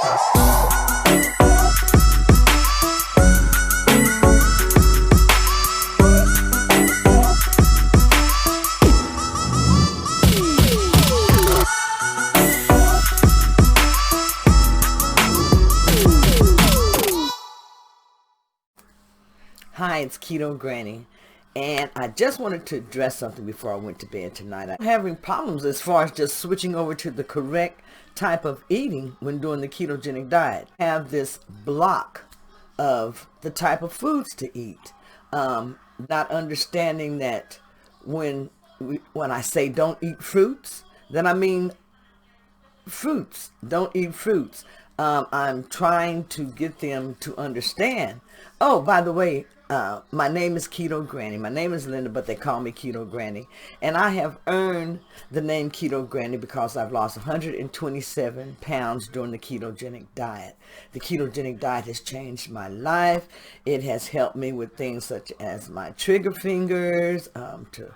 Hi, it's Keto Granny, and I just wanted to address something before I went to bed tonight. I'm having problems as far as just switching over to the correct type of eating when doing the ketogenic diet. I have this block of the type of foods to eat, not understanding that when I say don't eat fruits, then I mean fruits. Don't eat fruits. I'm trying to get them to understand. Oh, by the way, my name is Keto Granny. My name is Linda, but they call me Keto Granny. And I have earned the name Keto Granny because I've lost 127 pounds during the ketogenic diet. The ketogenic diet has changed my life. It has helped me with things such as my trigger fingers, to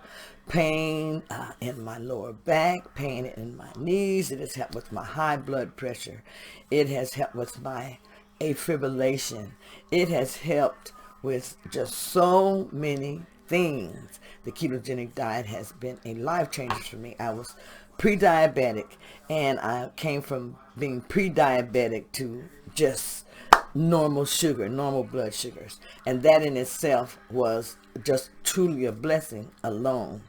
pain in my lower back, pain in my knees. It has helped with my high blood pressure. It has helped with my afibrillation. It has helped with just so many things. The ketogenic diet has been a life changer for me. I was pre-diabetic, and I came from being pre-diabetic to just normal sugar, normal blood sugars. And that in itself was just truly a blessing alone.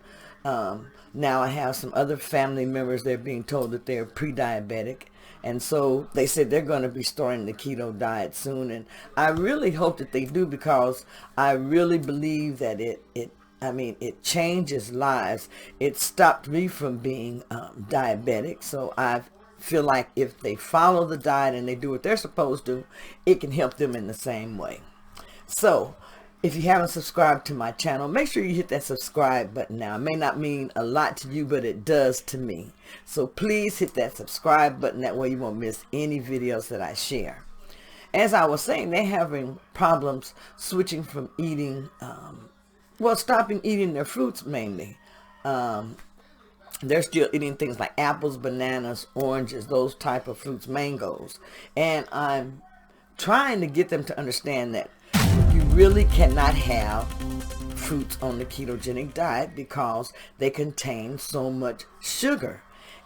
Now I have some other family members, they're being told that they're pre-diabetic. And so they said they're going to be starting the keto diet soon. And I really hope that they do, because I really believe that it changes lives. It stopped me from being diabetic. So I feel like if they follow the diet and they do what they're supposed to, it can help them in the same way. So if you haven't subscribed to my channel, make sure you hit that subscribe button now. It may not mean a lot to you, but it does to me. So please hit that subscribe button. That way you won't miss any videos that I share. As I was saying, they're having problems switching from eating, stopping eating their fruits mainly. They're still eating things like apples, bananas, oranges, those type of fruits, mangoes. And I'm trying to get them to understand that you really cannot have fruits on the ketogenic diet because they contain so much sugar.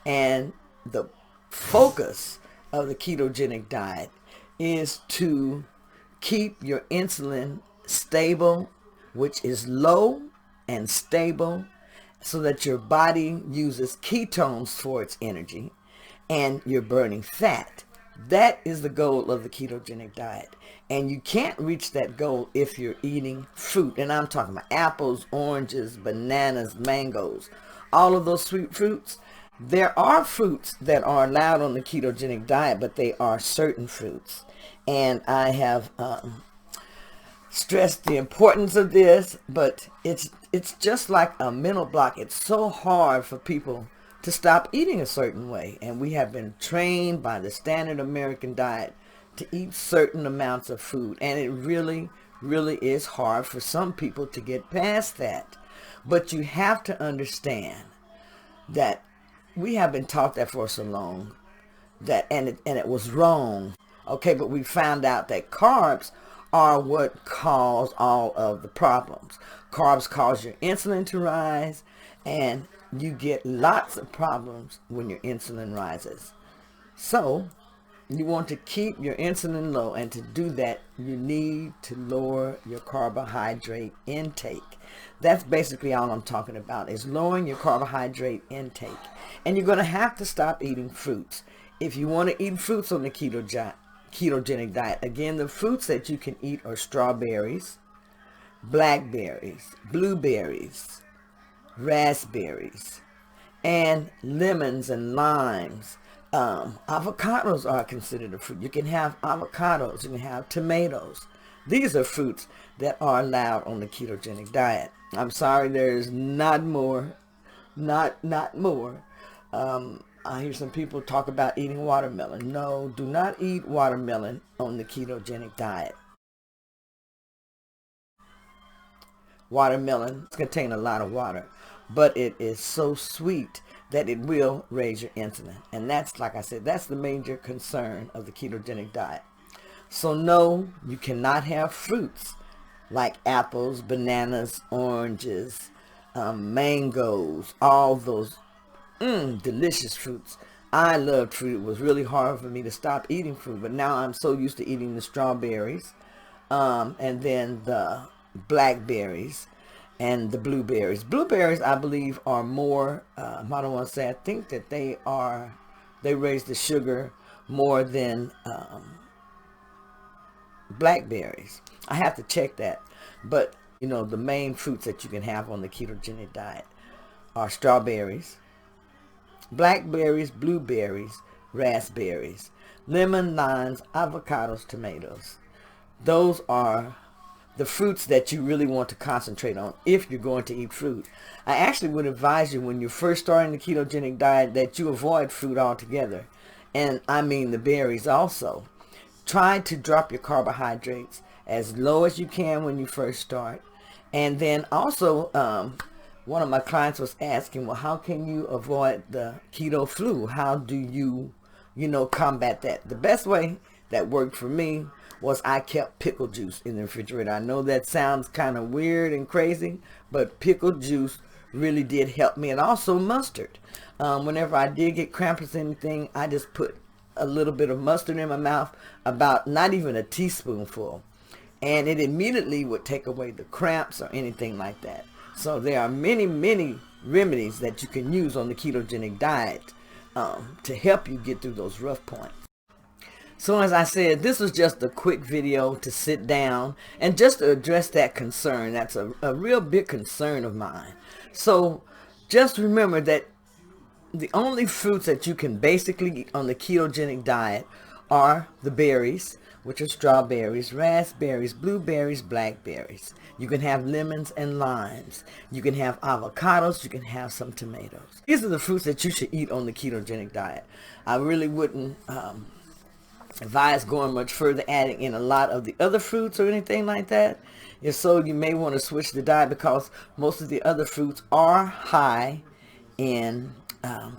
And the focus of the ketogenic diet is to keep your insulin stable, which is low and stable, so that your body uses ketones for its energy and you're burning fat. That is the goal of the ketogenic diet. And you can't reach that goal if you're eating fruit. And I'm talking about apples, oranges, bananas, mangoes, all of those sweet fruits. There are fruits that are allowed on the ketogenic diet, but they are certain fruits. And I have stressed the importance of this, but it's just like a mental block. It's so hard for people to stop eating a certain way. And we have been trained by the standard American diet to eat certain amounts of food. And it really, really is hard for some people to get past that. But you have to understand that we have been taught that for so long, that and it was wrong. Okay, but we found out that carbs are what cause all of the problems. Carbs cause your insulin to rise, and you get lots of problems when your insulin rises. So you want to keep your insulin low, and to do that, you need to lower your carbohydrate intake. That's basically all I'm talking about, is lowering your carbohydrate intake. And you're going to have to stop eating fruits. If you want to eat fruits on the ketogenic diet, again, the fruits that you can eat are strawberries, blackberries, blueberries, raspberries, and lemons and limes. Avocados are considered a fruit. You can have avocados, you can have tomatoes. These are fruits that are allowed on the ketogenic diet. I'm sorry, there's not more. Not more. I hear some people talk about eating watermelon. No, do not eat watermelon on the ketogenic diet. Watermelon contains a lot of water, but it is so sweet that it will raise your insulin. And that's, like I said, that's the major concern of the ketogenic diet. So no, you cannot have fruits like apples, bananas, oranges, mangoes, all those delicious fruits. I loved fruit. It was really hard for me to stop eating fruit, but now I'm so used to eating the strawberries, and then the blackberries and the blueberries. Blueberries, I believe, are more, I don't want to say, I think that they raise the sugar more than blackberries. I have to check that. But, you know, the main fruits that you can have on the ketogenic diet are strawberries, blackberries, blueberries, raspberries, lemon, limes, avocados, tomatoes. Those are the fruits that you really want to concentrate on if you're going to eat fruit. I actually would advise you, when you're first starting the ketogenic diet, that you avoid fruit altogether. And I mean the berries also. Try to drop your carbohydrates as low as you can when you first start. And then also, one of my clients was asking, well, how can you avoid the keto flu? How do you, combat that? The best way that worked for me was I kept pickle juice in the refrigerator. I know that sounds kind of weird and crazy, but pickle juice really did help me. And also mustard. Whenever I did get cramps or anything, I just put a little bit of mustard in my mouth, about not even a teaspoonful, and it immediately would take away the cramps or anything like that. So there are many remedies that you can use on the ketogenic diet to help you get through those rough points. So as I said, this was just a quick video to sit down and just to address that concern. That's a real big concern of mine. So just remember that the only fruits that you can basically eat on the ketogenic diet are the berries, which are strawberries, raspberries, blueberries, blackberries. You can have lemons and limes. You can have avocados. You can have some tomatoes. These are the fruits that you should eat on the ketogenic diet. I really wouldn't advise going much further, adding in a lot of the other fruits or anything like that. If so, you may want to switch the diet, because most of the other fruits are high in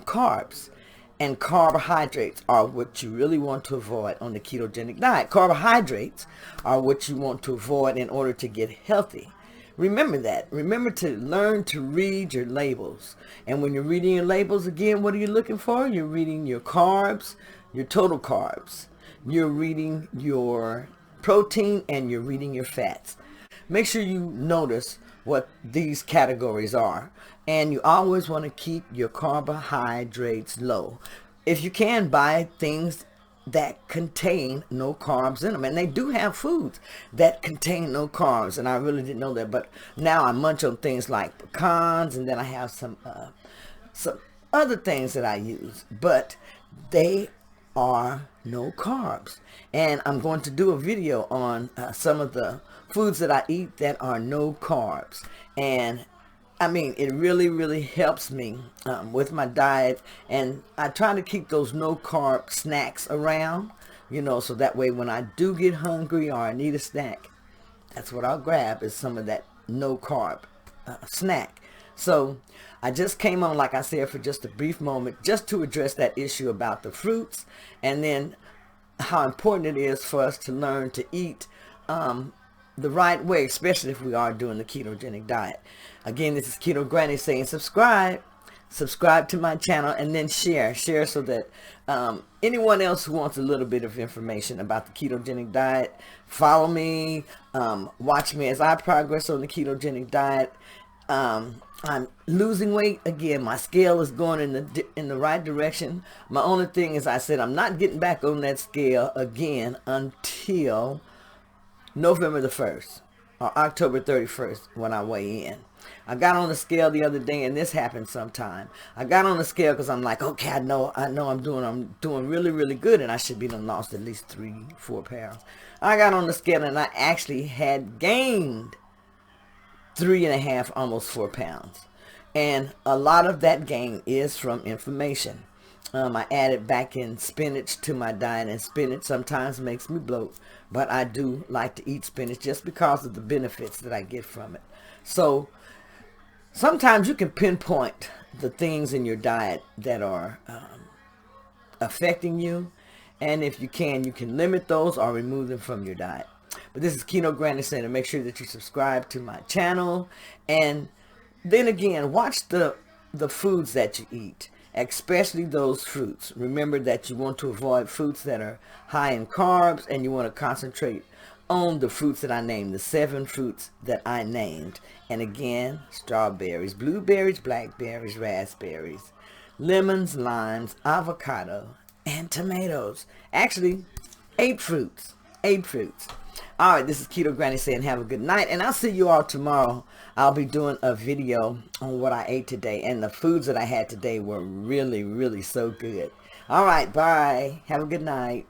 carbs, and carbohydrates are what you really want to avoid on the ketogenic diet. Carbohydrates are what you want to avoid in order to get healthy. Remember that. Remember to learn to read your labels. And when you're reading your labels, again, what are you looking for? You're reading your carbs, your total carbs. You're reading your protein, and you're reading your fats. Make sure you notice what these categories are. And you always want to keep your carbohydrates low. If you can, buy things that contain no carbs in them. And they do have foods that contain no carbs. And I really didn't know that. But now I munch on things like pecans. And then I have some other things that I use. But they are no carbs. And I'm going to do a video on some of the foods that I eat that are no carbs. And I mean, it really helps me with my diet. And I try to keep those no carb snacks around, so that way when I do get hungry or I need a snack, that's what I'll grab, is some of that no carb snack. So I just came on, like I said, for just a brief moment, just to address that issue about the fruits, and then how important it is for us to learn to eat the right way, especially if we are doing the ketogenic diet. Again, this is Keto Granny saying subscribe to my channel, and then share so that anyone else who wants a little bit of information about the ketogenic diet, follow me, watch me as I progress on the ketogenic diet. I'm losing weight again. My scale is going in the right direction. My only thing is, I said I'm not getting back on that scale again until November the 1st or October 31st when I weigh in. I got on the scale the other day, and this happened sometime. I got on the scale because I'm like, okay, I know I'm doing really good, and I should be done lost at least 3-4 pounds. I got on the scale, and I actually had gained 3.5, almost 4 pounds. And a lot of that gain is from inflammation. I added back in spinach to my diet, and spinach sometimes makes me bloat, but I do like to eat spinach just because of the benefits that I get from it. So sometimes you can pinpoint the things in your diet that are affecting you. And if you can limit those or remove them from your diet. But this is Keto Granny saying to make sure that you subscribe to my channel. And then again, watch the foods that you eat, especially those fruits. Remember that you want to avoid fruits that are high in carbs, and you want to concentrate on the fruits that I named, the 7 fruits that I named. And again, strawberries, blueberries, blackberries, raspberries, lemons, limes, avocado, and tomatoes. Actually, 8 fruits. 8 fruits. All right, this is Keto Granny saying have a good night, and I'll see you all tomorrow. I'll be doing a video on what I ate today, and the foods that I had today were really, really so good. All right, bye. Have a good night.